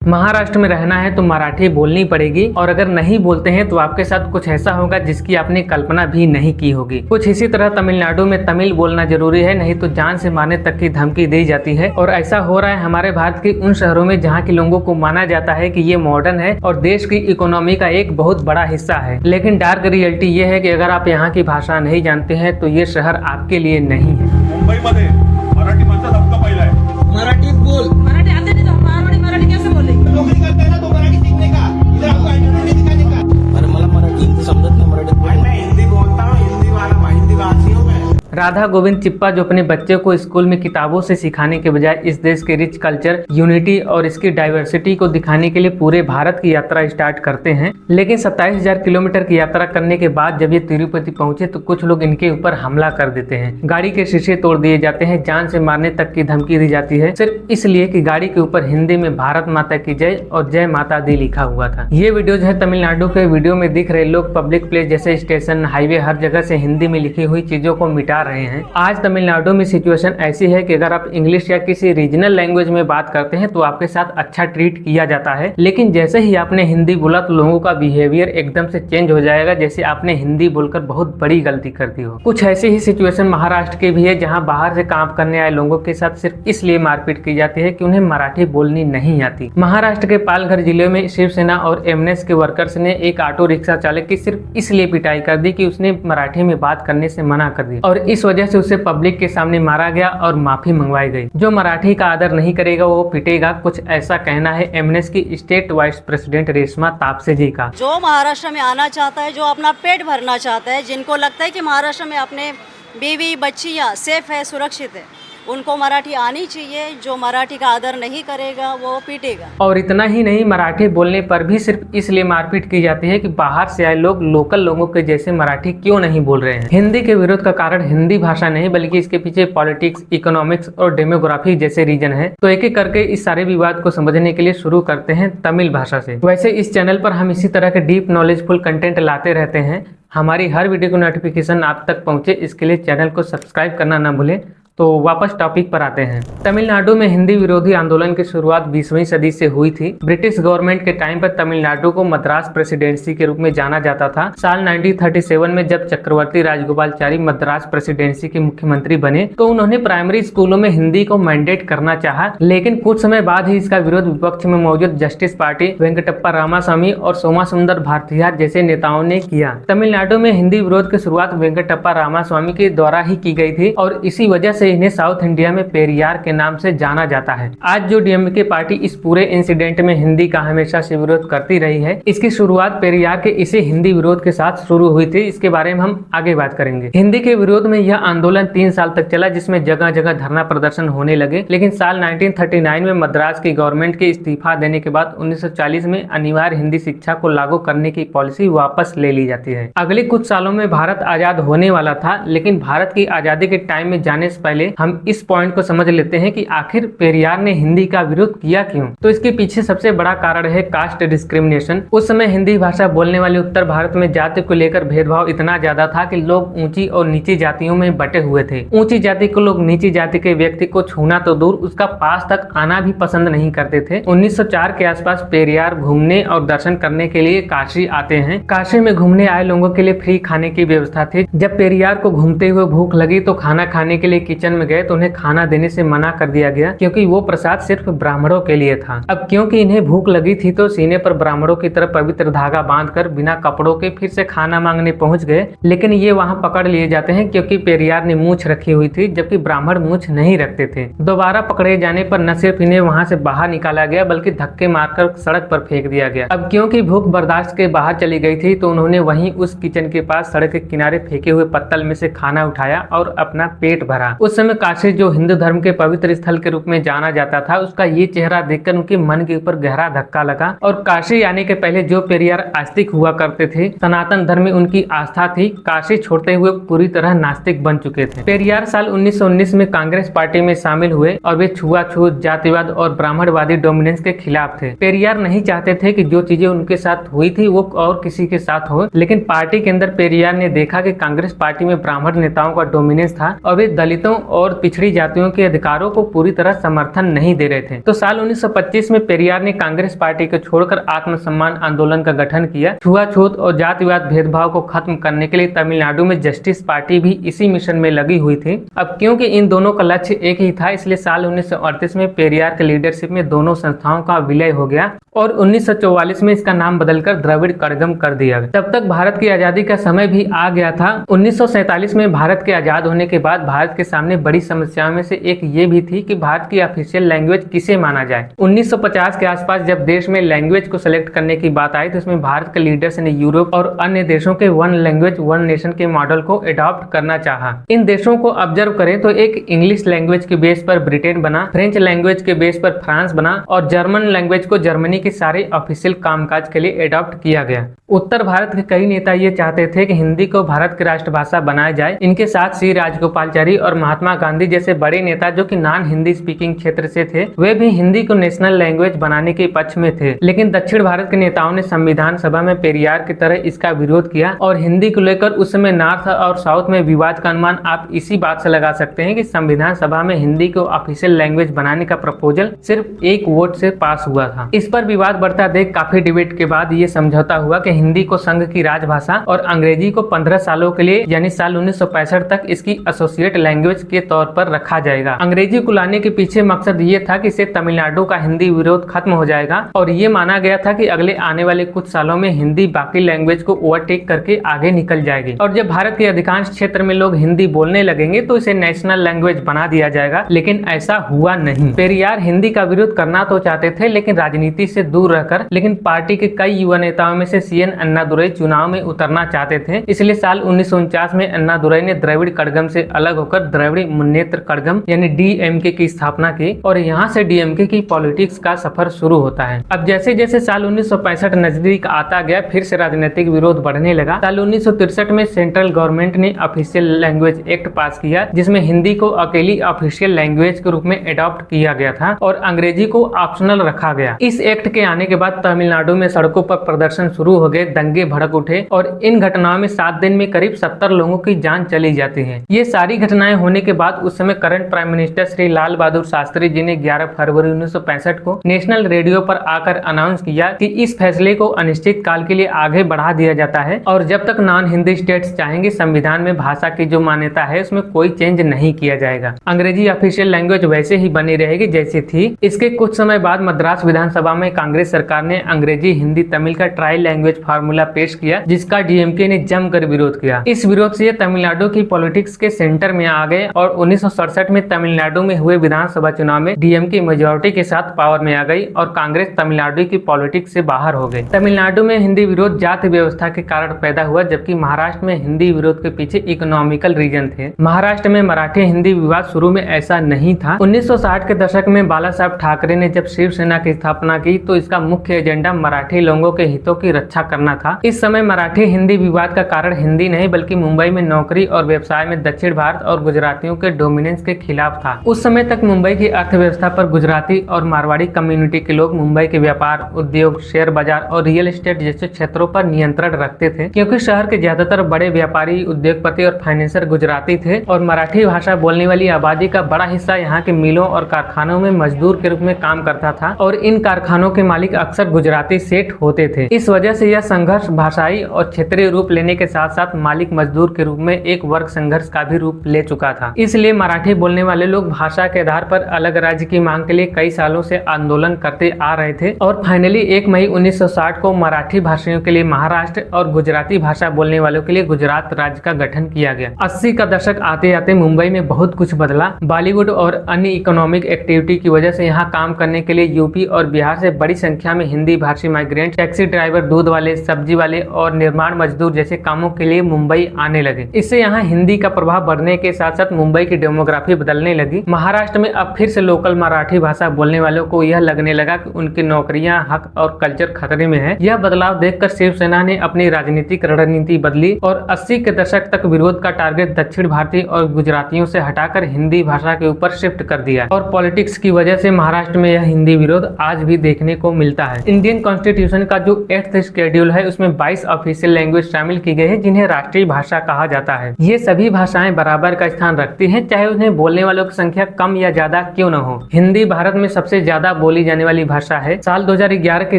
महाराष्ट्र में रहना है तो मराठी बोलनी पड़ेगी और अगर नहीं बोलते हैं तो आपके साथ कुछ ऐसा होगा जिसकी आपने कल्पना भी नहीं की होगी। कुछ इसी तरह तमिलनाडु में तमिल बोलना जरूरी है, नहीं तो जान से मारने तक की धमकी दी जाती है। और ऐसा हो रहा है हमारे भारत के उन शहरों में जहाँ के लोगों को माना जाता है कि ये मॉडर्न है और देश की इकोनॉमी का एक बहुत बड़ा हिस्सा है, लेकिन डार्क रियलिटी ये है कि अगर आप यहाँ की भाषा नहीं जानते हैं तो ये शहर आपके लिए नहीं है। मुंबईमध्ये मराठी माणसाचा हक्क पहिला आहे। मराठी बोल। मराठी आते नहीं तो मराठी कैसे बोलेंगे? नौकरी करता है ना तो मराठी सीखने का, इधर आपको आइडेंटिटी दिखाने का। अरे मला मराठी हिंदी समझत नहीं, मराठी मैं हिंदी बोलता हूँ, हिंदी वाला हिंदी भाषी हूँ मैं। राधा गोविंद चिप्पा जो अपने बच्चे को स्कूल में किताबों से सिखाने के बजाय इस देश के रिच कल्चर, यूनिटी और इसकी डाइवर्सिटी को दिखाने के लिए पूरे भारत की यात्रा स्टार्ट करते हैं, लेकिन 27,000 किलोमीटर की यात्रा करने के बाद जब ये तिरुपति पहुंचे तो कुछ लोग इनके ऊपर हमला कर देते हैं। गाड़ी के शीशे तोड़ दिए जाते हैं, जान से मारने तक की धमकी दी जाती है, सिर्फ इसलिए कि गाड़ी के ऊपर हिंदी में भारत माता की जय और जय माता दी लिखा हुआ था। ये वीडियो जो है तमिलनाडु के वीडियो में दिख रहे लोग पब्लिक प्लेस जैसे स्टेशन, हाईवे, हर जगह से हिंदी में लिखी हुई चीजों को मिटा रहे हैं। आज तमिलनाडु में सिचुएशन ऐसी है कि अगर आप इंग्लिश या किसी रीजनल लैंग्वेज में बात करते हैं तो आपके साथ अच्छा ट्रीट किया जाता है, लेकिन जैसे ही आपने हिंदी बोला तो लोगों का बिहेवियर एकदम से चेंज हो जाएगा, जैसे आपने हिंदी बोलकर बहुत बड़ी गलती कर दी हो। कुछ ऐसी ही सिचुएशन महाराष्ट्र के भी है, जहां बाहर से काम करने आए लोगों के साथ सिर्फ इसलिए मारपीट की जाती है कि उन्हें मराठी बोलनी नहीं आती। महाराष्ट्र के पालघर जिले में शिवसेना और एमनेस के वर्कर्स ने एक ऑटो रिक्शा चालक की सिर्फ इसलिए पिटाई कर दी कि उसने मराठी में बात करने से मना कर दिया और इस वजह से उसे पब्लिक के सामने मारा गया और माफी मंगवाई गई। जो मराठी का आदर नहीं करेगा वो पिटेगा, कुछ ऐसा कहना है एमनेस की state vice president Reshma Tapse ji का। जो महाराष्ट्र में आना चाहता है, जो अपना पेट भरना चाहता है, जिनको लगता है कि महाराष्ट्र में अपने बीवी बच्चियां सेफ है, सुरक्षित है, उनको मराठी आनी चाहिए। जो मराठी का आदर नहीं करेगा वो पीटेगा। और इतना ही नहीं, मराठी बोलने पर भी सिर्फ इसलिए मारपीट की जाती है कि बाहर से आए लोग लोकल लोगों के जैसे मराठी क्यों नहीं बोल रहे हैं। हिंदी के विरोध का कारण हिंदी भाषा नहीं बल्कि इसके पीछे पॉलिटिक्स, इकोनॉमिक्स और डेमोग्राफी जैसे रीजन है। तो एक एक करके इस सारे विवाद को समझने के लिए शुरू करते हैं तमिल भाषा से। वैसे इस चैनल पर हम इसी तरह के डीप नॉलेजफुल कंटेंट लाते रहते हैं। हमारी हर वीडियो को नोटिफिकेशन आप तक पहुंचे, इसके लिए चैनल को सब्सक्राइब करना ना भूलें। तो वापस टॉपिक पर आते हैं। तमिलनाडु में हिंदी विरोधी आंदोलन की शुरुआत 20वीं सदी से हुई थी। ब्रिटिश गवर्नमेंट के टाइम पर तमिलनाडु को मद्रास प्रेसिडेंसी के रूप में जाना जाता था। साल 1937 में जब चक्रवर्ती राजगोपालचारी मद्रास प्रेसिडेंसी के मुख्यमंत्री बने तो उन्होंने प्राइमरी स्कूलों में हिंदी को मैंडेट करना चाहा, लेकिन कुछ समय बाद ही इसका विरोध विपक्ष में मौजूद जस्टिस पार्टी, वेंकटप्पा रामास्वामी और सोमासुंदर भारतीयार जैसे नेताओं ने किया। तमिलनाडु में हिंदी विरोध की शुरुआत वेंकटप्पा रामास्वामी के द्वारा ही की गई थी और इसी वजह से इन्हें साउथ इंडिया में पेरियार के नाम से जाना जाता है। आज जो डीएमके पार्टी इस पूरे इंसिडेंट में हिंदी का हमेशा से विरोध करती रही है, इसकी शुरुआत पेरियार के इसी हिंदी विरोध के साथ शुरू हुई थी। इसके बारे में हम आगे बात करेंगे। हिंदी के विरोध में यह आंदोलन 3 साल तक चला, जिसमें जगह जगह धरना प्रदर्शन होने लगे, लेकिन साल 1939 में मद्रास की गवर्नमेंट के इस्तीफा देने के बाद 1940 में अनिवार्य हिंदी शिक्षा को लागू करने की पॉलिसी वापस ले ली जाती है। अगले कुछ सालों में भारत आजाद होने वाला था, लेकिन भारत की आजादी के टाइम में जाने से पहले हम इस पॉइंट को समझ लेते हैं कि आखिर पेरियार ने हिंदी का विरोध किया क्यों। तो इसके पीछे सबसे बड़ा कारण है कास्ट डिस्क्रिमिनेशन। उस समय हिंदी भाषा बोलने वाले उत्तर भारत में जाति को लेकर भेदभाव इतना ज्यादा था कि लोग ऊंची और नीची जातियों में बटे हुए थे। ऊंची जाति को लोग नीची जाति के व्यक्ति को छूना तो दूर, उसका पास तक आना भी पसंद नहीं करते थे। 1904 के आसपास पेरियार घूमने और दर्शन करने के लिए काशी आते हैं। काशी में घूमने आए लोगों के लिए फ्री खाने की व्यवस्था थी। जब पेरियार को घूमते हुए भूख लगी तो खाना खाने के लिए किचन में गए तो उन्हें खाना देने से मना कर दिया गया, क्योंकि वो प्रसाद सिर्फ ब्राह्मणों के लिए था। अब क्योंकि इन्हें भूख लगी थी तो सीने पर ब्राह्मणों की तरफ पवित्र धागा बांधकर बिना कपड़ों के फिर से खाना मांगने पहुंच गए, लेकिन ये वहां पकड़ लिए जाते हैं क्योंकि पेरियार ने मूंछ रखी हुई थी, जबकि ब्राह्मण मूंछ नहीं रखते थे। दोबारा पकड़े जाने पर न सिर्फ इन्हें वहां से बाहर निकाला गया बल्कि धक्के मारकर सड़क पर फेंक दिया गया। अब क्योंकि भूख बर्दाश्त के बाहर चली गई थी तो उन्होंने वहीं उस किचन के पास सड़क के किनारे फेंके हुए पत्तल में से खाना उठाया और अपना पेट भरा। उस समय काशी जो हिंदू धर्म के पवित्र स्थल के रूप में जाना जाता था, उसका ये चेहरा देखकर उनके मन के ऊपर गहरा धक्का लगा और काशी आने के पहले जो पेरियार आस्तिक हुआ करते थे, सनातन धर्म में उनकी आस्था थी, काशी छोड़ते हुए पूरी तरह नास्तिक बन चुके थे। पेरियार साल 1919 में कांग्रेस पार्टी में शामिल हुए और वे छुआछूत, जातिवाद और ब्राह्मणवादी डोमिनेंस के खिलाफ थे। पेरियार नहीं चाहते थे कि जो चीजें उनके साथ हुई थी वो और किसी के साथ हो, लेकिन पार्टी के अंदर पेरियार ने देखा कि कांग्रेस पार्टी में ब्राह्मण नेताओं का डोमिनेंस था और वे दलितों और पिछड़ी जातियों के अधिकारों को पूरी तरह समर्थन नहीं दे रहे थे। तो साल 1925 में पेरियार ने कांग्रेस पार्टी को छोड़कर आत्मसम्मान आंदोलन का गठन किया। छुआछूत और जातिवाद भेदभाव को खत्म करने के लिए तमिलनाडु में जस्टिस पार्टी भी इसी मिशन में लगी हुई थी। अब क्योंकि इन दोनों का लक्ष्य एक ही था, इसलिए साल 1938 में पेरियार के लीडरशिप में दोनों संस्थाओं का विलय हो गया और 1944 में इसका नाम बदलकर द्रविड़ कड़गम कर दिया गया। तब तक भारत की आजादी का समय भी आ गया था। 1947 में भारत के आजाद होने के बाद भारत के सामने बड़ी समस्याओं में से एक ये भी थी कि भारत की ऑफिशियल लैंग्वेज किसे माना जाए। 1950 के आसपास जब देश में लैंग्वेज को सिलेक्ट करने की बात आई तो इसमें भारत के लीडर्स ने यूरोप और अन्य देशों के वन लैंग्वेज वन नेशन के मॉडल को अडॉप्ट करना चाहा। इन देशों को ऑब्जर्व करें तो एक इंग्लिश लैंग्वेज के बेस पर ब्रिटेन बना, फ्रेंच लैंग्वेज के बेस पर फ्रांस बना और जर्मन लैंग्वेज को जर्मनी के सारे ऑफिशियल कामकाज के लिए अडॉप्ट किया गया। उत्तर भारत के कई नेता ये चाहते थे कि हिंदी को भारत की राष्ट्रभाषा बनाया जाए। इनके साथ श्री राजगोपालचारी और महात्मा गांधी जैसे बड़े नेता जो कि नॉन हिंदी स्पीकिंग क्षेत्र से थे, वे भी हिंदी को नेशनल लैंग्वेज बनाने के पक्ष में थे। लेकिन दक्षिण भारत के नेताओं ने संविधान सभा में पेरियार की तरह इसका विरोध किया और हिंदी को लेकर उस समय नॉर्थ और साउथ में विवाद का अनुमान आप इसी बात से लगा सकते हैं कि संविधान सभा में हिंदी को ऑफिशियल लैंग्वेज बनाने का प्रपोजल सिर्फ एक वोट से पास हुआ था। इस पर विवाद बढ़ता देख काफी डिबेट के बाद ये समझौता हुआ कि हिंदी को संघ की राजभाषा और अंग्रेजी को 15 सालों के लिए यानी साल 1965 तक इसकी एसोसिएट लैंग्वेज के तौर पर रखा जाएगा। अंग्रेजी को लाने के पीछे मकसद ये था कि इससे तमिलनाडु का हिंदी विरोध खत्म हो जाएगा और ये माना गया था कि अगले आने वाले कुछ सालों में हिंदी बाकी लैंग्वेज को ओवरटेक करके आगे निकल जाएगी और जब भारत के अधिकांश क्षेत्र में लोग हिंदी बोलने लगेंगे तो इसे नेशनल लैंग्वेज बना दिया जाएगा। लेकिन ऐसा हुआ नहीं। पेरियार हिंदी का विरोध करना तो चाहते थे लेकिन राजनीति से दूर रहकर। लेकिन पार्टी के कई युवा नेताओं में से CN अन्नादुरई चुनाव में उतरना चाहते थे, इसलिए साल 1949 में अन्नादुरई ने द्रविड़ कड़गम से अलग होकर द्रविड़ मुन्नेत्र कड़गम यानी DMK की स्थापना की और यहाँ से DMK की पॉलिटिक्स का सफर शुरू होता है। अब जैसे जैसे साल 1965 नजदीक आता गया फिर से राजनीतिक विरोध बढ़ने लगा। साल 1963 में सेंट्रल गवर्नमेंट ने ऑफिशियल लैंग्वेज एक्ट पास किया जिसमें हिंदी को अकेली ऑफिशियल लैंग्वेज के रूप में अडॉप्ट किया गया था और अंग्रेजी को ऑप्शनल रखा गया। इस एक्ट के आने के बाद तमिलनाडु में सड़कों पर प्रदर्शन शुरू हो गए, दंगे भड़क उठे और इन घटनाओं में 7 दिन में करीब 70 लोगों की जान चली जाती है। ये सारी घटनाएं होने के बाद उस समय current prime minister Shri Lal Bahadur Shastri ji ने 11 फरवरी 1965 को नेशनल रेडियो पर आकर अनाउंस किया कि इस फैसले को अनिश्चित काल के लिए आगे बढ़ा दिया जाता है और जब तक नॉन हिंदी स्टेट्स चाहेंगे संविधान में भाषा की जो मान्यता है उसमें कोई चेंज नहीं किया जाएगा। अंग्रेजी ऑफिशियल लैंग्वेज वैसे ही बनी रहेगी जैसी थी। इसके कुछ समय बाद मद्रास विधानसभा में कांग्रेस सरकार ने अंग्रेजी हिंदी तमिल का ट्राई लैंग्वेज फार्मूला पेश किया जिसका DMK ने जमकर विरोध किया। इस विरोध से तमिलनाडु की पॉलिटिक्स के सेंटर में आ गए और 1967 में तमिलनाडु में हुए विधानसभा चुनाव में DMK मेजोरिटी के साथ पावर में आ गई और कांग्रेस तमिलनाडु की पॉलिटिक्स से बाहर हो गई। तमिलनाडु में हिंदी विरोध जाति व्यवस्था के कारण पैदा हुआ जबकि महाराष्ट्र में हिंदी विरोध के पीछे इकोनॉमिकल रीजन थे। महाराष्ट्र में मराठी हिंदी विवाद शुरू में ऐसा नहीं था। 1960 के दशक में बाला साहब ठाकरे ने जब शिवसेना की स्थापना की तो इसका मुख्य एजेंडा मराठी लोगों के हितों की रक्षा करना था। इस समय मराठी हिंदी विवाद का कारण हिंदी नहीं बल्कि मुंबई में नौकरी और व्यवसाय में दक्षिण भारत और गुजरातियों के डोमिनेंस के खिलाफ था। उस समय तक मुंबई की अर्थव्यवस्था पर गुजराती और मारवाड़ी कम्युनिटी के लोग मुंबई के व्यापार, उद्योग, शेयर बाजार और रियल एस्टेट जैसे क्षेत्रों पर नियंत्रण रखते थे क्योंकि शहर के ज्यादातर बड़े व्यापारी, उद्योगपति और फाइनेंसर गुजराती थे और मराठी भाषा बोलने वाली आबादी का बड़ा हिस्सा यहाँ के मिलों और कारखानों में मजदूर के रूप में काम करता था और इन कारखानों के मालिक अक्सर गुजराती सेठ होते थे। इस वजह से यह संघर्ष भाषाई और क्षेत्रीय रूप लेने के साथ साथ मालिक मजदूर के रूप में एक वर्ग संघर्ष का भी रूप ले चुका था। इसलिए मराठी बोलने वाले लोग भाषा के आधार पर अलग राज्य की मांग के लिए कई सालों से आंदोलन करते आ रहे थे और फाइनली 1 मई 1960 को मराठी भाषियों के लिए महाराष्ट्र और गुजराती भाषा बोलने वालों के लिए गुजरात राज्य का गठन किया गया। 80 का दशक आते आते मुंबई में बहुत कुछ बदला। बॉलीवुड और अन्य इकोनॉमिक एक्टिविटी की वजह से यहाँ काम करने के लिए यूपी और बिहार से बड़ी संख्या में हिंदी भाषी माइग्रेंट, टैक्सी ड्राइवर, दूध वाले, सब्जी वाले और निर्माण मजदूर जैसे कामों के लिए मुंबई आने लगे। इससे यहाँ हिंदी का प्रभाव बढ़ने के साथ साथ मुंबई की डेमोग्राफी बदलने लगी। महाराष्ट्र में अब फिर से लोकल मराठी भाषा बोलने वालों को यह लगने लगा कि उनकी नौकरियां, हक और कल्चर खतरे में है। यह बदलाव देखकर शिवसेना ने अपनी राजनीतिक रणनीति बदली और 80 के दशक तक विरोध का टारगेट दक्षिण भारतीय और गुजरातियों से हटाकर हिंदी भाषा के ऊपर शिफ्ट कर दिया और पॉलिटिक्स की वजह से महाराष्ट्र में यह हिंदी विरोध आज भी देखने को मिलता है। इंडियन कॉन्स्टिट्यूशन का जो 8th शेड्यूल है उसमें 22 ऑफिशियल लैंग्वेज शामिल की गई है जिन्हें राष्ट्रीय भाषा कहा जाता है। ये सभी भाषाएं बराबर का स्थान सकती है, चाहे उन्हें बोलने वालों की संख्या कम या ज्यादा क्यों न हो। हिंदी भारत में सबसे ज्यादा बोली जाने वाली भाषा है। साल 2011 की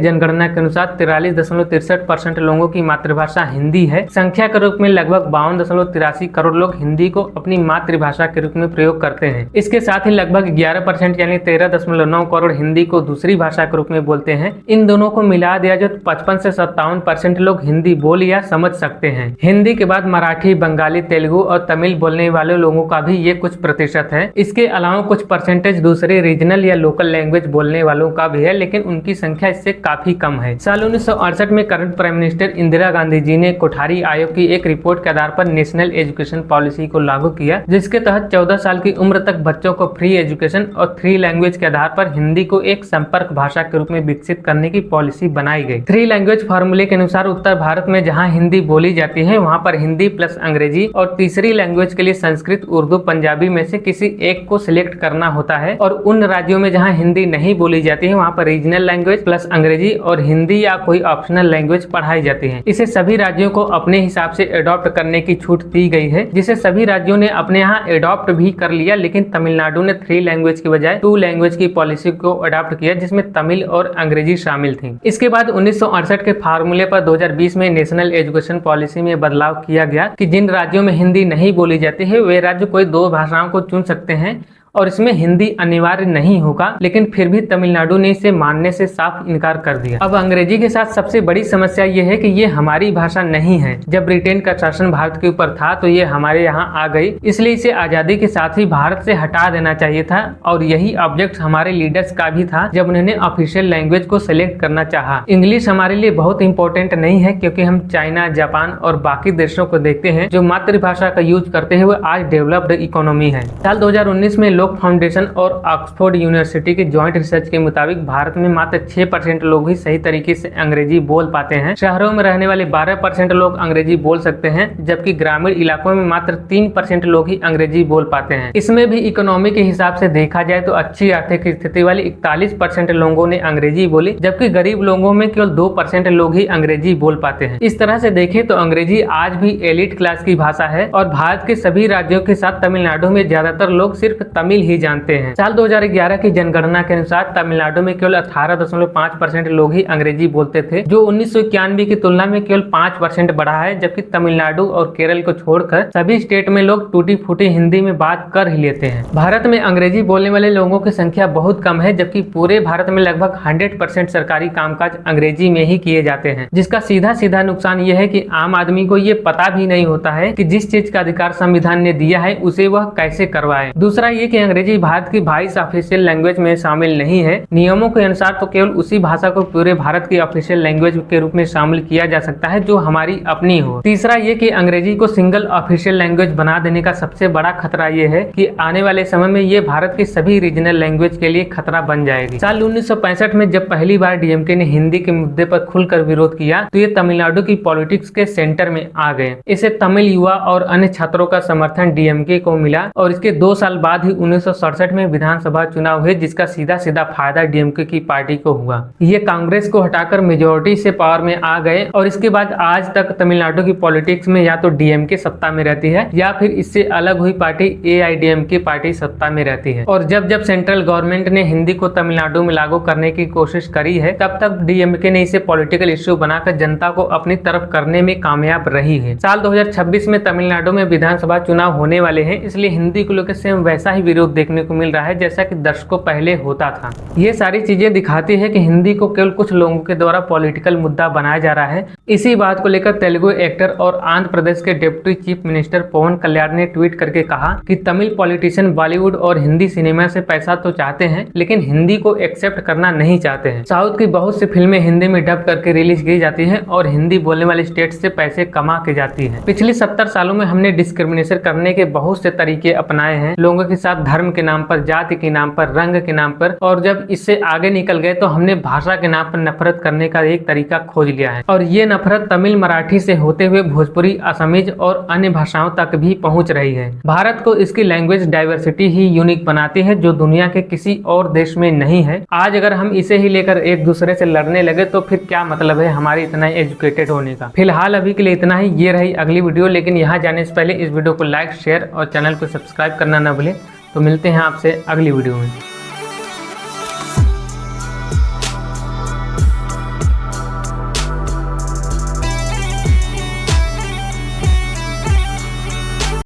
जनगणना के अनुसार 43.63% लोगों की मातृभाषा हिंदी है। संख्या के रूप में लगभग 52.83 करोड़ लोग हिंदी को अपनी मातृभाषा के रूप में प्रयोग करते हैं। इसके साथ ही लगभग 11% यानी 13.9 करोड़ हिंदी को दूसरी भाषा के रूप में बोलते हैं। इन दोनों को मिला दिया जो 55 से 57% लोग हिंदी बोल या समझ सकते हैं। हिंदी के बाद मराठी, बंगाली, तेलुगु और तमिल बोलने वाले लोगों का भी ये कुछ प्रतिशत है। इसके अलावा कुछ परसेंटेज दूसरे रीजनल या लोकल लैंग्वेज बोलने वालों का भी है, लेकिन उनकी संख्या इससे काफी कम है। साल 1968 में current prime minister Indira Gandhi ji ने कोठारी आयोग की एक रिपोर्ट के आधार पर नेशनल एजुकेशन पॉलिसी को लागू किया, जिसके तहत 14 साल की उम्र तक बच्चों को फ्री एजुकेशन और 3 लैंग्वेज के आधार पर हिंदी को एक संपर्क भाषा के रूप में विकसित करने की पॉलिसी बनाई गई। 3 लैंग्वेज फार्मूले के अनुसार उत्तर भारत में जहां हिंदी बोली जाती है वहां पर हिंदी प्लस अंग्रेजी और तीसरी लैंग्वेज के लिए संस्कृत, उर्दू, पंजाबी में से किसी एक को सिलेक्ट करना होता है। और उन राज्यों में जहां हिंदी नहीं बोली जाती है वहां पर रीजनल लैंग्वेज प्लस अंग्रेजी और हिंदी या कोई ऑप्शनल लैंग्वेज पढ़ाई जाती है। इसे सभी राज्यों को अपने हिसाब से एडॉप्ट करने की छूट दी गई है, जिसे सभी राज्यों ने अपने यहाँ एडॉप्ट भी कर लिया। लेकिन तमिलनाडु ने 3 लैंग्वेज की बजाय 2 लैंग्वेज की पॉलिसी को अडॉप्ट किया, जिसमें तमिल और अंग्रेजी शामिल थी। इसके बाद 1968 के फार्मूले पर 2020 में नेशनल एजुकेशन पॉलिसी में बदलाव किया गया कि जिन राज्यों में हिंदी नहीं बोली जाती है वे राज्य कोई 2 भाषाओं को चुन सकते हैं और इसमें हिंदी अनिवार्य नहीं होगा। लेकिन फिर भी तमिलनाडु ने इसे मानने से साफ इनकार कर दिया। अब अंग्रेजी के साथ सबसे बड़ी समस्या ये है कि ये हमारी भाषा नहीं है। जब ब्रिटेन का शासन भारत के ऊपर था तो ये हमारे यहाँ आ गई, इसलिए इसे आजादी के साथ ही भारत से हटा देना चाहिए था। और यही ऑब्जेक्ट हमारे लीडर्स का भी था जब उन्होंने ऑफिशियल लैंग्वेज को सिलेक्ट करना चाहा। इंग्लिश हमारे लिए बहुत इंपॉर्टेंट नहीं है, क्योंकि हम चाइना, जापान और बाकी देशों को देखते हैं जो मातृभाषा का यूज करते हैं, वो आज डेवलप्ड इकोनॉमी है। साल 2019 में लोक फाउंडेशन और ऑक्सफोर्ड यूनिवर्सिटी के जॉइंट रिसर्च के मुताबिक भारत में मात्र 6% लोग ही सही तरीके से अंग्रेजी बोल पाते हैं। शहरों में रहने वाले 12% लोग अंग्रेजी बोल सकते हैं, जबकि ग्रामीण इलाकों में मात्र 3% लोग ही अंग्रेजी बोल पाते हैं। इसमें भी इकोनॉमी के हिसाब से देखा जाए तो अच्छी आर्थिक स्थिति वाले 41% लोगों ने अंग्रेजी बोली, जबकि गरीब लोगों में केवल 2% लोग ही अंग्रेजी बोल पाते हैं। इस तरह से देखें तो अंग्रेजी आज भी एलिट क्लास की भाषा है और भारत के सभी राज्यों के साथ तमिलनाडु में ज्यादातर लोग सिर्फ तमिल ही जानते हैं। साल 2011 की जनगणना के अनुसार तमिलनाडु में केवल 18.5% लोग ही अंग्रेजी बोलते थे, जो 1991 की तुलना में केवल 5% बढ़ा है। जबकि तमिलनाडु और केरल को छोड़कर सभी स्टेट में लोग टूटी फूटी हिंदी में बात कर ही लेते हैं। भारत में अंग्रेजी बोलने वाले लोगों की संख्या बहुत कम है, जबकि पूरे भारत में लगभग 100% सरकारी कामकाज अंग्रेजी में ही किए जाते हैं, जिसका सीधा सीधा नुकसान यह है कि आम आदमी को ये पता भी नहीं होता है कि जिस चीज का अधिकार संविधान ने दिया है उसे वह कैसे करवाए। दूसरा ये कि अंग्रेजी भारत की 22 ऑफिशियल लैंग्वेज में शामिल नहीं है। नियमों के अनुसार तो केवल उसी भाषा को पूरे भारत की ऑफिशियल लैंग्वेज के रूप में शामिल किया जा सकता है जो हमारी अपनी हो। तीसरा ये कि अंग्रेजी को सिंगल ऑफिशियल लैंग्वेज बना देने का सबसे बड़ा खतरा ये है कि आने वाले समय में ये भारत की सभी रीजनल लैंग्वेज के लिए खतरा बन जाएगी। साल 1965 में जब पहली बार डीएमके ने हिंदी के मुद्दे पर खुलकर विरोध किया तो ये तमिलनाडु की पॉलिटिक्स के सेंटर में आ गए। इसे तमिल युवा और अन्य छात्रों का समर्थन डीएमके को मिला और इसके 2 साल बाद ही 1967 में विधानसभा चुनाव हुए, जिसका सीधा सीधा फायदा डीएमके की पार्टी को हुआ। ये कांग्रेस को हटाकर मेजोरिटी से पावर में आ गए और इसके बाद आज तक तमिलनाडु की पॉलिटिक्स में या तो डीएमके सत्ता में रहती है या फिर इससे अलग हुई पार्टी एआईडीएमके पार्टी सत्ता में रहती है। और जब जब सेंट्रल गवर्नमेंट ने हिंदी को तमिलनाडु में लागू करने की कोशिश करी है तब तक डीएमके ने इसे पॉलिटिकल इश्यू बनाकर जनता को अपनी तरफ करने में कामयाब रही है। साल 2026 में तमिलनाडु में विधानसभा चुनाव होने वाले हैं, इसलिए हिंदी को लेकर सेम वैसा ही विरोध देखने को मिल रहा है जैसा कि दशकों पहले होता था। ये सारी चीजें दिखाती है कि हिंदी को केवल कुछ लोगों के द्वारा पॉलिटिकल मुद्दा बनाया जा रहा है। इसी बात को लेकर तेलुगु एक्टर और आंध्र प्रदेश के डिप्टी चीफ मिनिस्टर पवन कल्याण ने ट्वीट करके कहा कि तमिल पॉलिटिशियन बॉलीवुड और हिंदी सिनेमा से पैसा तो चाहते हैं लेकिन हिंदी को एक्सेप्ट करना नहीं चाहते हैं। साउथ की बहुत सी फिल्में हिंदी में डब करके रिलीज की जाती है और हिंदी बोलने वाले स्टेट से पैसे कमा के जाती है। पिछले 70 सालों में हमने डिस्क्रिमिनेशन करने के बहुत से तरीके अपनाए हैं, लोगों के साथ धर्म के नाम पर, जाति के नाम पर, रंग के नाम पर, और जब इससे आगे निकल गए तो हमने भाषा के नाम पर नफरत करने का एक तरीका खोज लिया है। और ये नफरत तमिल, मराठी से होते हुए भोजपुरी, असमीज और अन्य भाषाओं तक भी पहुंच रही है। भारत को इसकी लैंग्वेज डाइवर्सिटी ही यूनिक बनाती है, जो दुनिया के किसी और देश में नहीं है। आज अगर हम इसे ही लेकर एक दूसरे से लड़ने लगे तो फिर क्या मतलब है हमारे इतना एजुकेटेड होने का। फिलहाल अभी के लिए इतना ही। ये रही अगली वीडियो, लेकिन यहाँ जाने से पहले इस वीडियो को लाइक, शेयर और चैनल को सब्सक्राइब करना न भूलें। तो मिलते हैं आपसे अगली वीडियो में।